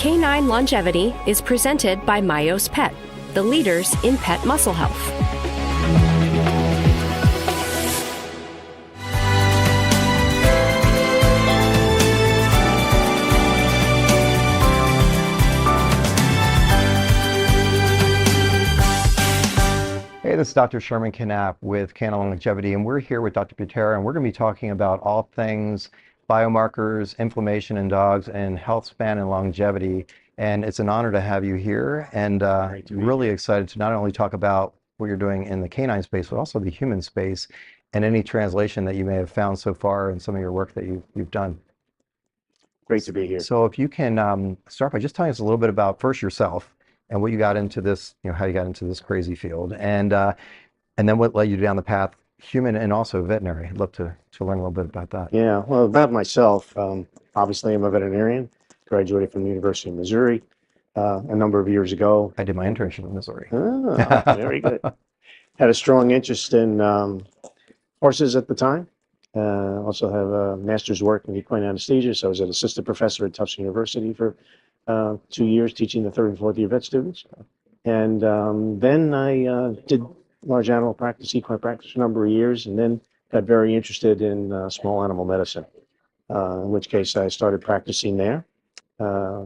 Canine Longevity is presented by Myos Pet, the leaders in pet muscle health. Hey, this is Dr. Sherman Knapp with Canine Longevity, and we're here with Dr. Butera, and we're going to be talking about all things biomarkers, inflammation in dogs, and health span and longevity. And it's an honor to have you here, and really excited to not only talk about what you're doing in the canine space, but also the human space, and any translation that you may have found so far in some of your work that you've done. Great to be here. So if you can start by just telling us a little bit about first yourself, and what you got into this, how you got into this crazy field, and then what led you down the path, human and also veterinary. I'd love to learn a little bit about that. Yeah, well, about myself, obviously I'm a veterinarian, graduated from the University of Missouri a number of years ago. I did my internship in Missouri. Ah, very good. Had a strong interest in horses at the time. Also have a master's work in equine anesthesia, so I was an assistant professor at Tufts University for 2 years, teaching the third and fourth year vet students. And then I did large animal practice, equine practice for a number of years, and then got very interested in small animal medicine, in which case I started practicing there,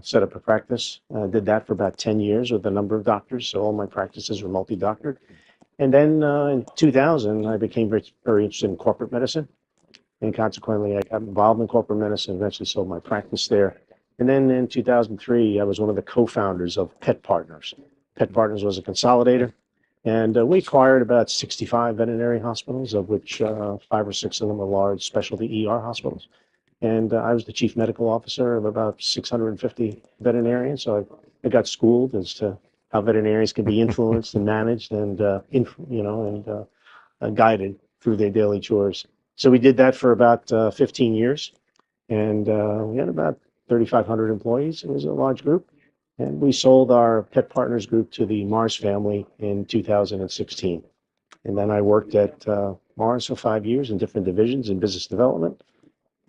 set up a practice, did that for about 10 years with a number of doctors, so all my practices were multi-doctored. And then in 2000, I became very interested in corporate medicine, and consequently I got involved in corporate medicine, eventually sold my practice there. And then in 2003, I was one of the co-founders of Pet Partners. Pet Partners was a consolidator, and we acquired about 65 veterinary hospitals, of which 5 or 6 of them were large specialty ER hospitals. And I was the chief medical officer of about 650 veterinarians, so I got schooled as to how veterinarians can be influenced and managed and guided through their daily chores. So we did that for about 15 years, and we had about 3,500 employees. It was a large group. And we sold our Pet Partners group to the Mars family in 2016. And then I worked at Mars for 5 years in different divisions in business development.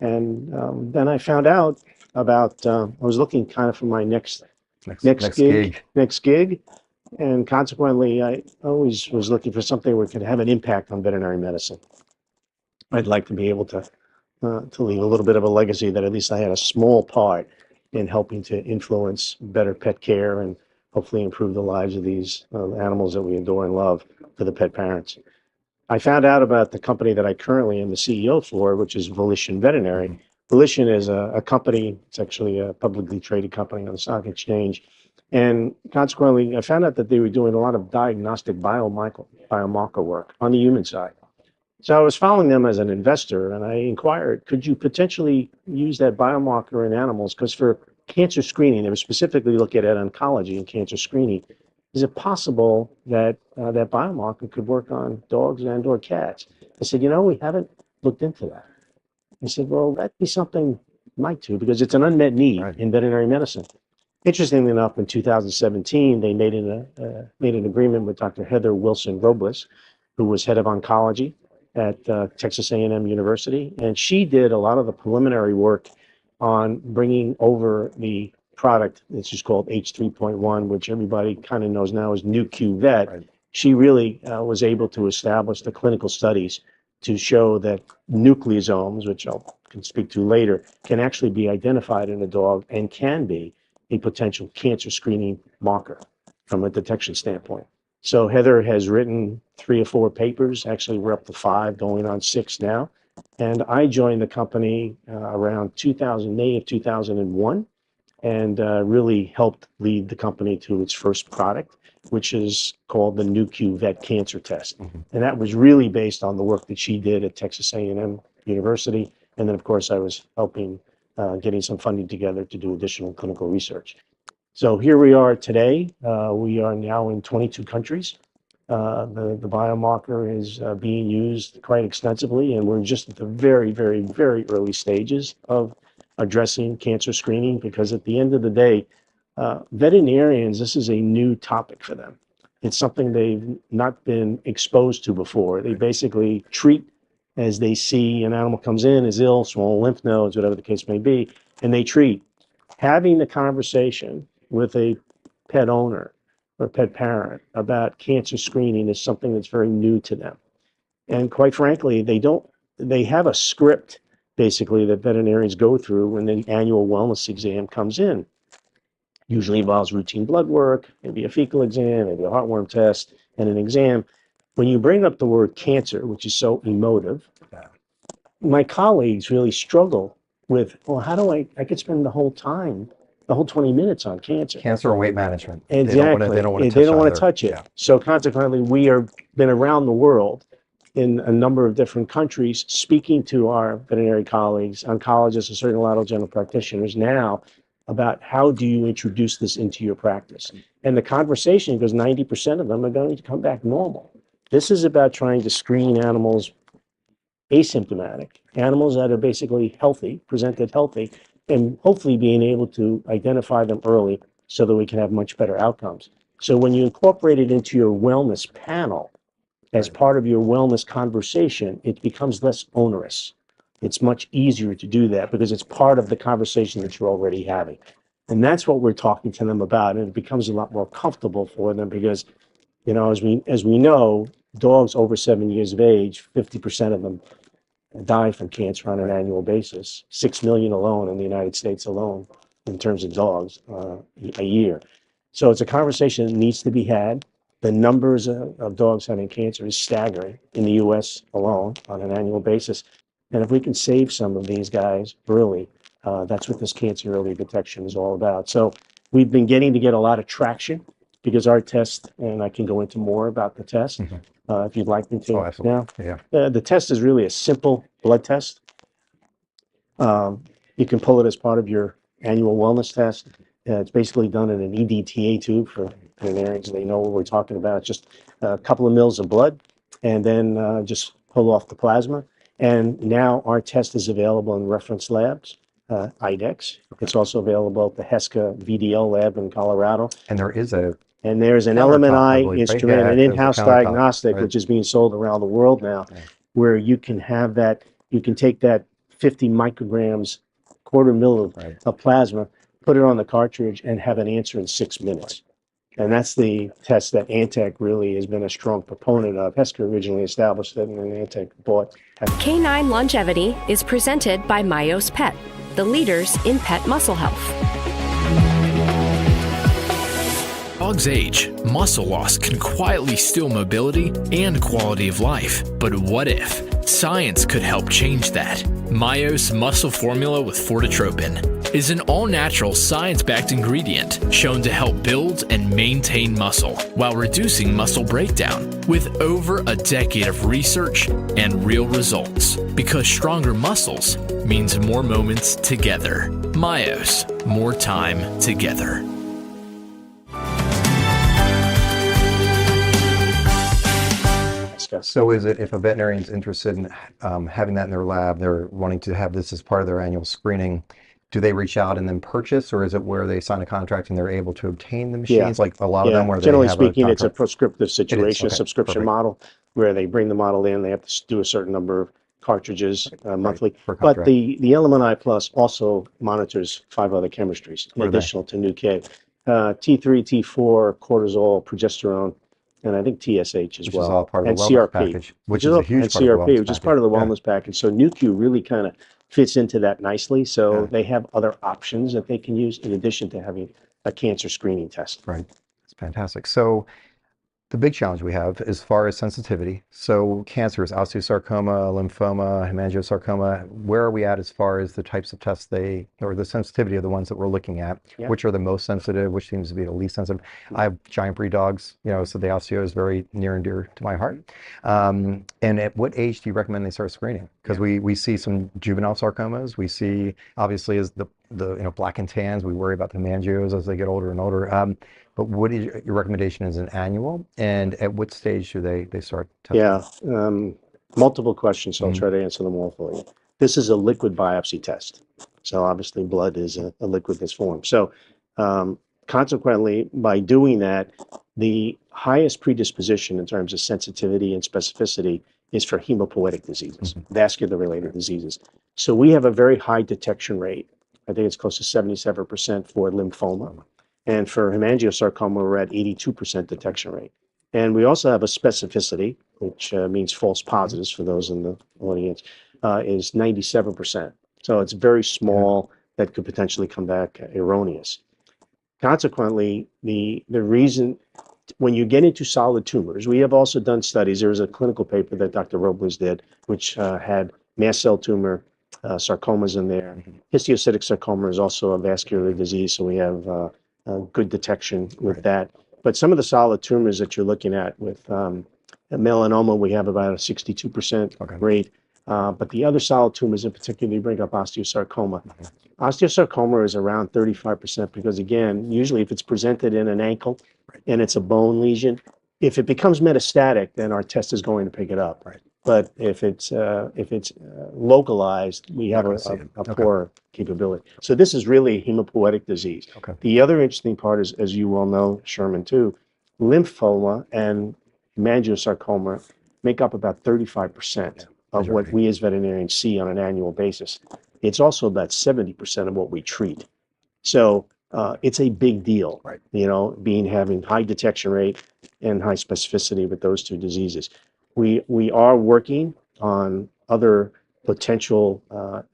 And then I found out about, I was looking kind of for my next gig. And consequently, I always was looking for something where it could have an impact on veterinary medicine. I'd like to be able to leave a little bit of a legacy that at least I had a small part in helping to influence better pet care and hopefully improve the lives of these animals that we adore and love for the pet parents. I found out about the company that I currently am the CEO for, which is Volition Veterinary. Volition is a company, it's actually a publicly traded company on the stock exchange. And consequently, I found out that they were doing a lot of diagnostic biomarker work on the human side. So I was following them as an investor, and I inquired, could you potentially use that biomarker in animals? Because for cancer screening, they were specifically looking at oncology and cancer screening. Is it possible that that biomarker could work on dogs and or cats? I said, we haven't looked into that. He said, well, that'd be something you might do, because it's an unmet need in veterinary medicine. Interestingly enough, in 2017, they made an agreement with Dr. Heather Wilson Robles, who was head of oncology at Texas A&M University, and she did a lot of the preliminary work on bringing over the product, which is called H3.1, which everybody kind of knows now as Nu-Q Vet. Right. She really was able to establish the clinical studies to show that nucleosomes, which I can speak to later, can actually be identified in a dog and can be a potential cancer screening marker from a detection standpoint. So Heather has written 3 or 4 papers. Actually, we're up to 5, going on 6 now. And I joined the company around May of 2001, and really helped lead the company to its first product, which is called the Nu-Q Vet Cancer Test. Mm-hmm. And that was really based on the work that she did at Texas A&M University. And then, of course, I was helping getting some funding together to do additional clinical research. So here we are today. We are now in 22 countries. The biomarker is being used quite extensively, and we're just at the very, very, very early stages of addressing cancer screening, because at the end of the day, veterinarians, this is a new topic for them. It's something they've not been exposed to before. They basically treat as they see an animal comes in, is ill, small lymph nodes, whatever the case may be, and they treat. having the conversation with a pet owner or pet parent about cancer screening is something that's very new to them. And quite frankly, they have a script basically that veterinarians go through when the annual wellness exam comes in. Usually involves routine blood work, maybe a fecal exam, maybe a heartworm test, and an exam. When you bring up the word cancer, which is so emotive, my colleagues really struggle with, well, how do I could spend the whole 20 minutes on cancer. Cancer and weight management. Exactly. They don't want to touch it. Yeah. So consequently, we have been around the world in a number of different countries speaking to our veterinary colleagues, oncologists, and certain lot of general practitioners now about how do you introduce this into your practice. And the conversation, because 90% of them are going to come back normal. This is about trying to screen animals asymptomatic, animals that are basically healthy, presented healthy, and hopefully being able to identify them early so that we can have much better outcomes. So when you incorporate it into your wellness panel as part of your wellness conversation, it becomes less onerous. It's much easier to do that because it's part of the conversation that you're already having. And that's what we're talking to them about. And it becomes a lot more comfortable for them because, as we know, dogs over 7 years of age, 50% of them die from cancer on an annual basis. 6 million alone in the United States alone in terms of dogs a year. So it's a conversation that needs to be had. The numbers of dogs having cancer is staggering in the US alone on an annual basis. And if we can save some of these guys early, that's what this cancer early detection is all about. So we've been getting a lot of traction because our test, and I can go into more about the test if you'd like me to. Oh, absolutely. Yeah. The test is really a simple blood test. You can pull it as part of your annual wellness test. It's basically done in an EDTA tube for veterinarians. They know what we're talking about. Just a couple of mils of blood and then just pull off the plasma. And now our test is available in reference labs, IDEX. It's also available at the HESCA VDL lab in Colorado. And there's an LMNI instrument, right? an in-house diagnostic, right, which is being sold around the world now, where you can have that, you can take that 50 micrograms, quarter mil of plasma, put it on the cartridge and have an answer in 6 minutes. And that's the test that Antec really has been a strong proponent of. HESCA originally established it and then Antec bought. Canine Longevity is presented by Myos Pet, the leaders in pet muscle health. Dog's age, muscle loss can quietly steal mobility and quality of life. But what if science could help change that? Myos Muscle Formula with Fortitropin is an all-natural, science-backed ingredient shown to help build and maintain muscle while reducing muscle breakdown with over a decade of research and real results. Because stronger muscles means more moments together. Myos, more time together. So is it, if a veterinarian's interested in having that in their lab, they're wanting to have this as part of their annual screening, do they reach out and then purchase, or is it where they sign a contract and they're able to obtain the machines? Like a lot of them where generally they have speaking, it's a prescriptive situation, Okay, subscription model, where they bring the model in, they have to do a certain number of cartridges monthly. But the LMNI Plus also monitors 5 other chemistries in addition to NuK. T3, T4, cortisol, progesterone, and I think TSH as well. Which is all part of the and wellness CRP, package, which is a huge part of the wellness CRP, which is part of the wellness package. So NuQ really kind of fits into that nicely. So they have other options that they can use in addition to having a cancer screening test. Right. It's fantastic. So the big challenge we have as far as sensitivity. So cancers, osteosarcoma, lymphoma, hemangiosarcoma, where are we at as far as the types of tests or the sensitivity of the ones that we're looking at? Which are the most sensitive, which seems to be the least sensitive? I have giant breed dogs, so the osteo is very near and dear to my heart. And at what age do you recommend they start screening? Because we see some juvenile sarcomas. We see, obviously, as the black and tans, we worry about the hemangios as they get older and older. But what is your recommendation as an annual, and at what stage should they start testing? Multiple questions, so I'll try to answer them all for you. This is a liquid biopsy test. So obviously blood is a liquid that's formed. So consequently, by doing that, the highest predisposition in terms of sensitivity and specificity is for hemopoietic diseases, vascular related diseases. So we have a very high detection rate I think it's close to 77% for lymphoma. And for hemangiosarcoma, we're at 82% detection rate. And we also have a specificity, which means false positives for those in the audience, is 97%. So it's very small that could potentially come back erroneous. Consequently, the reason when you get into solid tumors, we have also done studies. There was a clinical paper that Dr. Robles did, which had mast cell tumor sarcomas in there. Histiocytic sarcoma is also a vascular disease, so we have good detection with that. But some of the solid tumors that you're looking at with melanoma, we have about a 62% rate. But the other solid tumors in particular, you bring up osteosarcoma. Osteosarcoma is around 35% because, again, usually if it's presented in an ankle and it's a bone lesion, if it becomes metastatic, then our test is going to pick it up. But if it's localized, we have a poor capability. So this is really a hemopoietic disease. The other interesting part is, as you well know, Sherman, too, lymphoma and hemangiosarcoma make up about 35% of what we as veterinarians see on an annual basis. It's also about 70% of what we treat. So it's a big deal, you know, having high detection rate and high specificity with those two diseases. We are working on other potential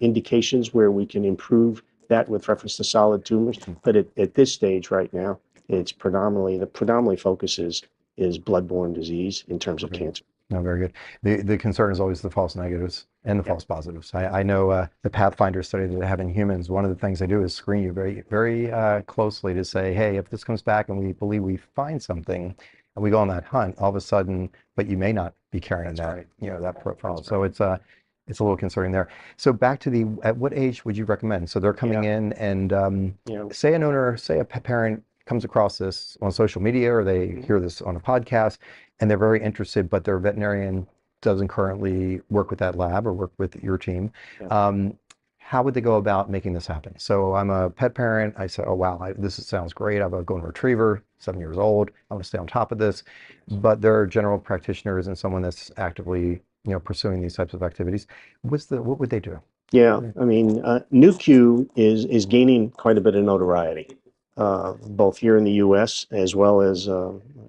indications where we can improve that with reference to solid tumors. But at this stage right now, it's predominantly focus is bloodborne disease in terms of cancer. No, very good. The concern is always the false negatives and the false positives. I know the Pathfinder study that they have in humans, one of the things they do is screen you very, very closely to say, hey, if this comes back and we believe we find something and we go on that hunt, all of a sudden, but you may not be carrying that, you know, that profile. So it's a little concerning there. So back to at what age would you recommend? So they're coming in and say a pet parent comes across this on social media or they hear this on a podcast and they're very interested, but their veterinarian doesn't currently work with that lab or work with your team. How would they go about making this happen? So I'm a pet parent. I say, oh, wow, this sounds great. I have a golden retriever, 7 years old. I want to stay on top of this. But there are general practitioners and someone that's actively, you know, pursuing these types of activities. What would they do? Yeah, I mean, Nu.Q is gaining quite a bit of notoriety, both here in the U.S. as well as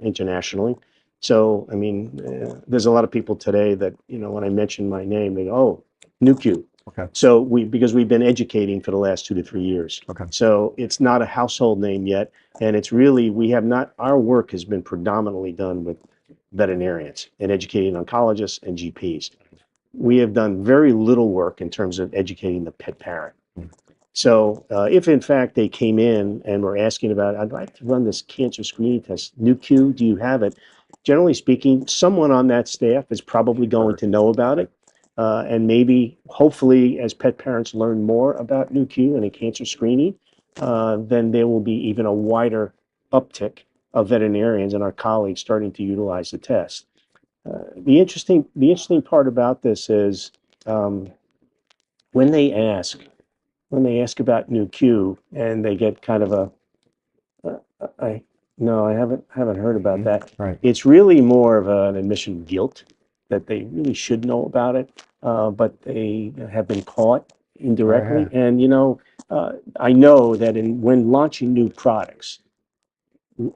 internationally. So, I mean, there's a lot of people today that, you know, when I mention my name, they go, oh, Nu.Q. So because we've been educating for the last 2 to 3 years. So it's not a household name yet. And it's really, our work has been predominantly done with veterinarians and educating oncologists and GPs. We have done very little work in terms of educating the pet parent. So if in fact they came in and were asking about, I'd like to run this cancer screening test, Nu.Q, do you have it? Generally speaking, someone on that staff is probably going to know about it. And maybe, hopefully, as pet parents learn more about Nu.Q and a cancer screening, then there will be even a wider uptick of veterinarians and our colleagues starting to utilize the test. The interesting part about this is when they ask about Nu.Q and they get kind of no, I haven't heard about that. It's really more of an admission of guilt that they really should know about it, but they have been caught indirectly. And, you know, I know that when launching new products,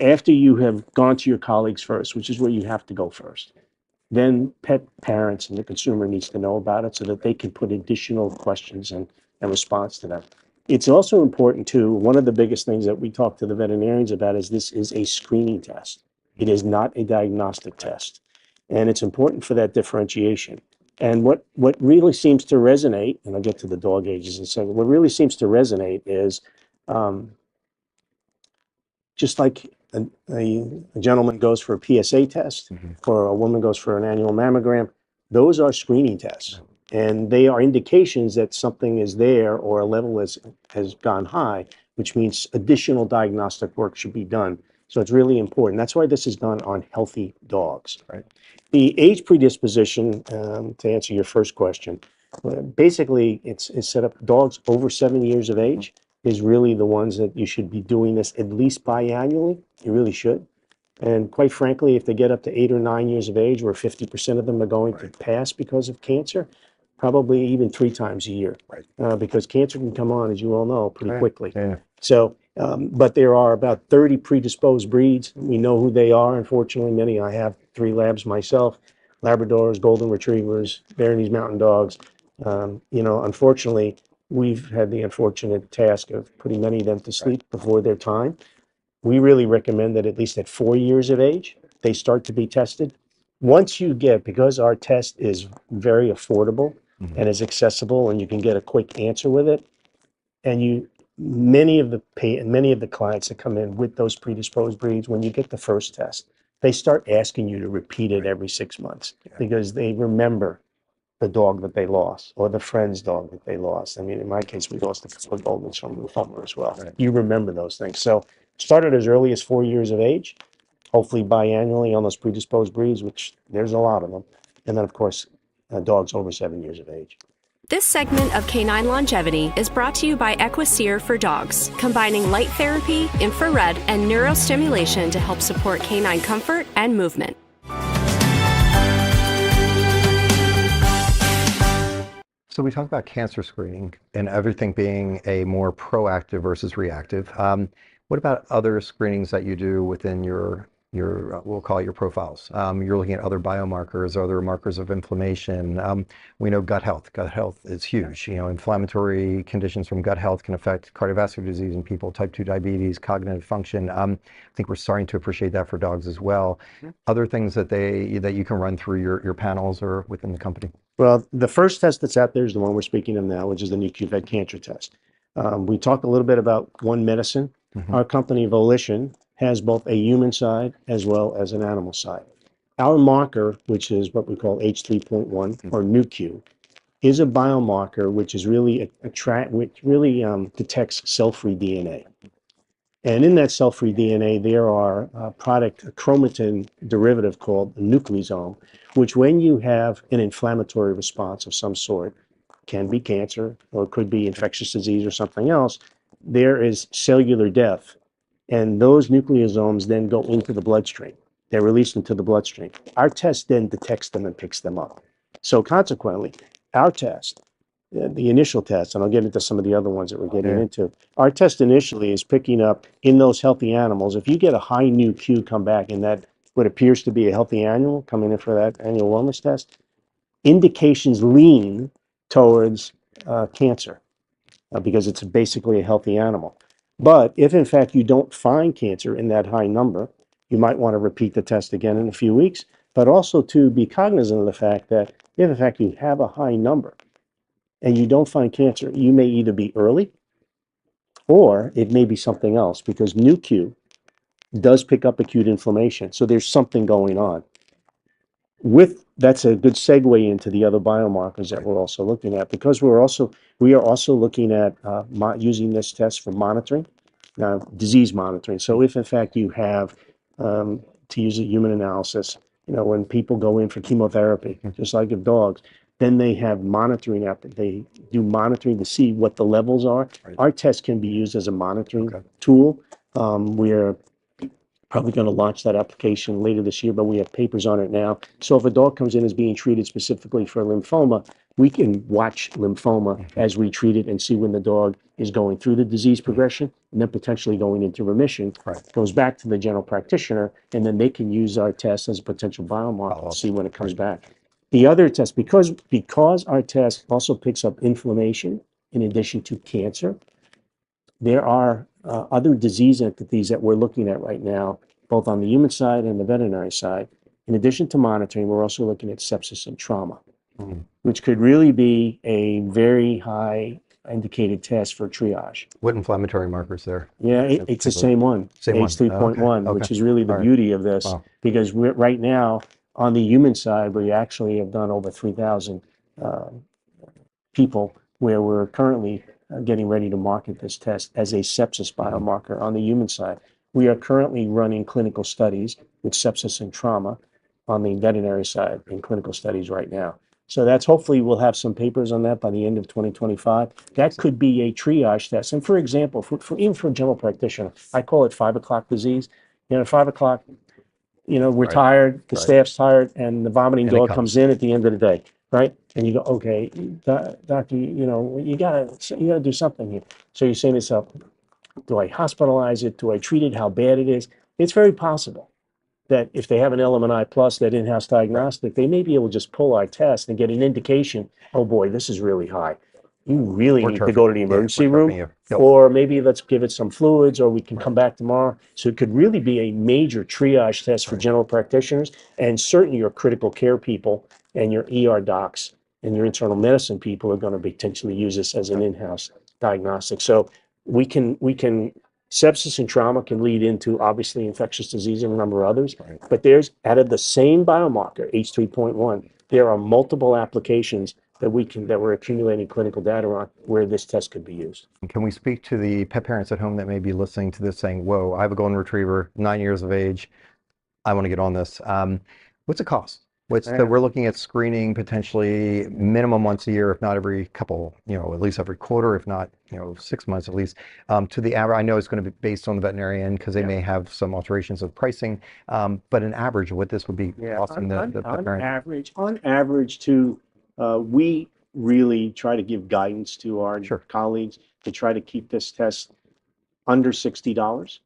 after you have gone to your colleagues first, which is where you have to go first, then pet parents and the consumer needs to know about it so that they can put additional questions and response to them. It's also important too, one of the biggest things that we talk to the veterinarians about is this is a screening test. It is not a diagnostic test. And it's important for that differentiation. And what really seems to resonate, and I'll get to the dog ages in a second, what really seems to resonate is just like a gentleman goes for a PSA test or a woman goes for an annual mammogram, those are screening tests. And they are indications that something is there or a level has gone high, which means additional diagnostic work should be done. So it's really important. That's why this is done on healthy dogs. The age predisposition, to answer your first question, basically it's set up, dogs over 7 years of age is really the ones that you should be doing this at least biannually. You really should. And quite frankly, if they get up to 8 or 9 years of age, where 50% of them are going to pass because of cancer, probably even 3 times a year. Right. Because cancer can come on, as you all know, pretty quickly. Yeah. So, but there are about 30 predisposed breeds. We know who they are. Unfortunately, many. I have 3 labs myself: Labradors, Golden Retrievers, Bernese Mountain Dogs. Unfortunately, we've had the unfortunate task of putting many of them to sleep before their time. We really recommend that at least at 4 years of age, they start to be tested. Once you get, because our test is very affordable and is accessible, and you can get a quick answer with it, and many of the clients that come in with those predisposed breeds, when you get the first test, they start asking you to repeat it every 6 months because they remember the dog that they lost or the friend's dog that they lost. I mean, in my case, we lost a couple of Goldens from lymphoma as well. Right. You remember those things. So started as early as 4 years of age, hopefully biannually on those predisposed breeds, which there's a lot of them. And then, of course, dogs over 7 years of age. This segment of Canine Longevity is brought to you by Equicere for Dogs, combining light therapy, infrared, and neurostimulation to help support canine comfort and movement. So we talked about cancer screening and everything being a more proactive versus reactive. What about other screenings that you do within your we'll call it your profiles? You're looking at other biomarkers, other markers of inflammation. We know gut health. Gut health is huge. Inflammatory conditions from gut health can affect cardiovascular disease in people, type 2 diabetes, cognitive function. I think we're starting to appreciate that for dogs as well. Other things that you can run through your panels or within the company. Well, the first test that's out there is the one we're speaking of now, which is the Nu-Q Vet Cancer Test. We talked a little bit about One Medicine. Our company, Volition, has both a human side as well as an animal side. Our marker, which is what we call H3.1 or Nu-Q, is a biomarker which is really detects cell-free DNA. And in that cell-free DNA, there are a chromatin derivative called a nucleosome, which when you have an inflammatory response of some sort, can be cancer or it could be infectious disease or something else, there is cellular death. And those nucleosomes then go into the bloodstream. They're released into the bloodstream. Our test then detects them and picks them up. So consequently, our test, the initial test, and I'll get into some of the other ones that we're getting into, our test initially is picking up in those healthy animals. If you get a high Nu-Q come back in that what appears to be a healthy animal coming in for that annual wellness test, indications lean towards cancer because it's basically a healthy animal. But if in fact you don't find cancer in that high number, you might want to repeat the test again in a few weeks, but also to be cognizant of the fact that if in fact you have a high number and you don't find cancer, you may either be early or it may be something else because Nu-Q does pick up acute inflammation. So there's something going on. That's a good segue into the other biomarkers that we're also looking at because we are also looking at using this test for monitoring, disease monitoring. So if in fact you have, to use a human analysis, when people go in for chemotherapy, just like of dogs, then they have monitoring they do monitoring to see what the levels are. Right. Our test can be used as a monitoring tool. We're probably going to launch that application later this year, but we have papers on it now. So if a dog comes in as being treated specifically for lymphoma, we can watch lymphoma as we treat it and see when the dog is going through the disease progression and then potentially going into remission. Right. Goes back to the general practitioner, and then they can use our test as a potential biomarker to see when it comes back. The other test, because our test also picks up inflammation in addition to cancer, there are other disease entities that we're looking at right now, both on the human side and the veterinary side. In addition to monitoring, we're also looking at sepsis and trauma, which could really be a very high indicated test for triage. What inflammatory markers there? Yeah, it's the same one, H3.1, which is really the beauty of this, because right now on the human side, we actually have done over 3,000 people where we're currently getting ready to market this test as a sepsis biomarker on the human side. We are currently running clinical studies with sepsis and trauma on the veterinary side in clinical studies right now. So that's hopefully we'll have some papers on that by the end of 2025. That could be a triage test. And for example, even for a general practitioner, I call it 5 o'clock disease. 5 o'clock, we're tired, the staff's tired, and the vomiting dog comes in at the end of the day, right? And you go, okay, doctor, you gotta do something here. So you're saying to yourself, do I hospitalize it? Do I treat it? How bad it is? It's very possible that if they have an LMNI plus, that in-house diagnostic, they may be able to just pull our test and get an indication, oh boy, this is really high. You really We're need to go to the turfing. Yeah, emergency we're turfing room, you. Yep. or maybe let's give it some fluids, or we can come back tomorrow. So it could really be a major triage test for general practitioners, and certainly your critical care people and your ER docs and your internal medicine people are going to potentially use this as an in-house diagnostic. So we can sepsis and trauma can lead into obviously infectious disease and a number of others, but there's out of the same biomarker, H3.1, there are multiple applications that we're accumulating clinical data on where this test could be used. Can we speak to the pet parents at home that may be listening to this saying, whoa, I have a golden retriever, 9 years of age, I want to get on this. What's it cost? We're looking at screening potentially minimum once a year, if not every couple, at least every quarter, if not, 6 months at least. To the average, I know it's going to be based on the veterinarian because they may have some alterations of pricing, but an average of what this would be costing the pet parent. On average, we really try to give guidance to our colleagues to try to keep this test under $60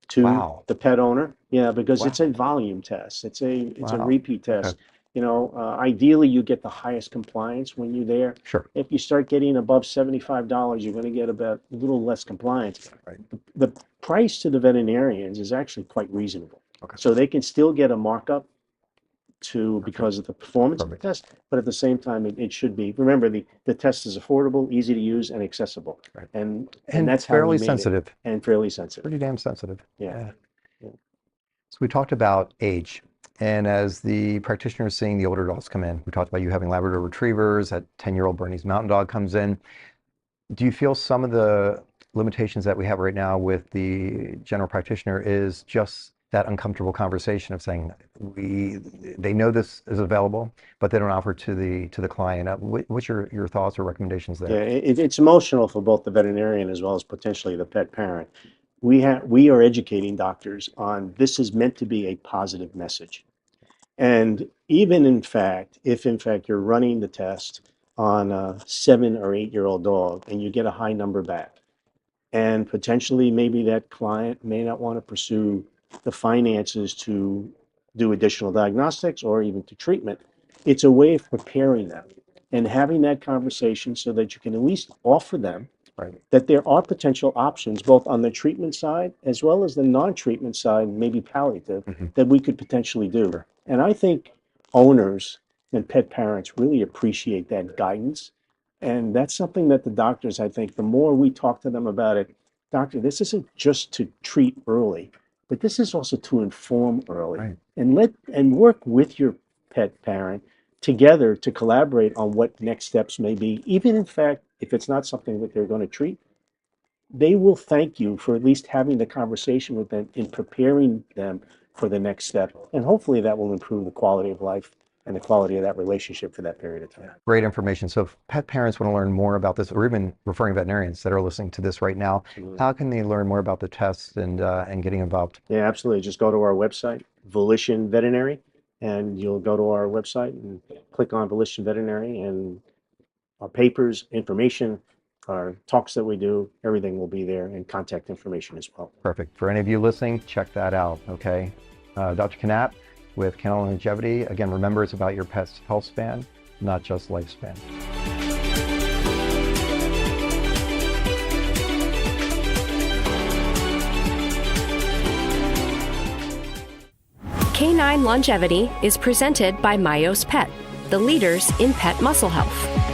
to the pet owner. Yeah, because it's a volume test. It's a repeat test. Okay. Ideally you get the highest compliance when you're there. Sure. If you start getting above $75, you're going to get about a little less compliance. Right. The price to the veterinarians is actually quite reasonable. Okay. So they can still get a markup because of the performance of the test, but at the same time, it should be. Remember, the test is affordable, easy to use, and accessible. Right. And that's fairly sensitive. And fairly sensitive. Pretty damn sensitive. Yeah. So we talked about age. And as the practitioner is seeing the older dogs come in, we talked about you having Labrador retrievers, that 10-year-old Bernese Mountain Dog comes in. Do you feel some of the limitations that we have right now with the general practitioner is just that uncomfortable conversation of saying they know this is available, but they don't offer to the client? What's your thoughts or recommendations there? Yeah, it's emotional for both the veterinarian as well as potentially the pet parent. We are educating doctors on this is meant to be a positive message. And even if in fact you're running the test on a 7 or 8-year-old dog and you get a high number back, and potentially maybe that client may not want to pursue the finances to do additional diagnostics or even to treatment, it's a way of preparing them and having that conversation so that you can at least offer them that there are potential options both on the treatment side as well as the non-treatment side, maybe palliative, that we could potentially do. Sure. And I think owners and pet parents really appreciate that guidance. And that's something that the doctors, I think, the more we talk to them about it, doctor, this isn't just to treat early, but this is also to inform early and work with your pet parent together to collaborate on what next steps may be. Even in fact, if it's not something that they're going to treat, they will thank you for at least having the conversation with them in preparing them for the next step. And hopefully that will improve the quality of life and the quality of that relationship for that period of time. Great information. So if pet parents want to learn more about this, or even referring veterinarians that are listening to this right now, how can they learn more about the tests and getting involved? Yeah, absolutely. Just go to our website, Volition Veterinary, and you'll go to our website and click on Volition Veterinary, and our papers, information, our talks that we do, everything will be there, and contact information as well. Perfect. For any of you listening, check that out, okay? Dr. Knapp with Canine Longevity. Again, remember, it's about your pet's health span, not just lifespan. Canine Longevity is presented by Myos Pet, the leaders in pet muscle health.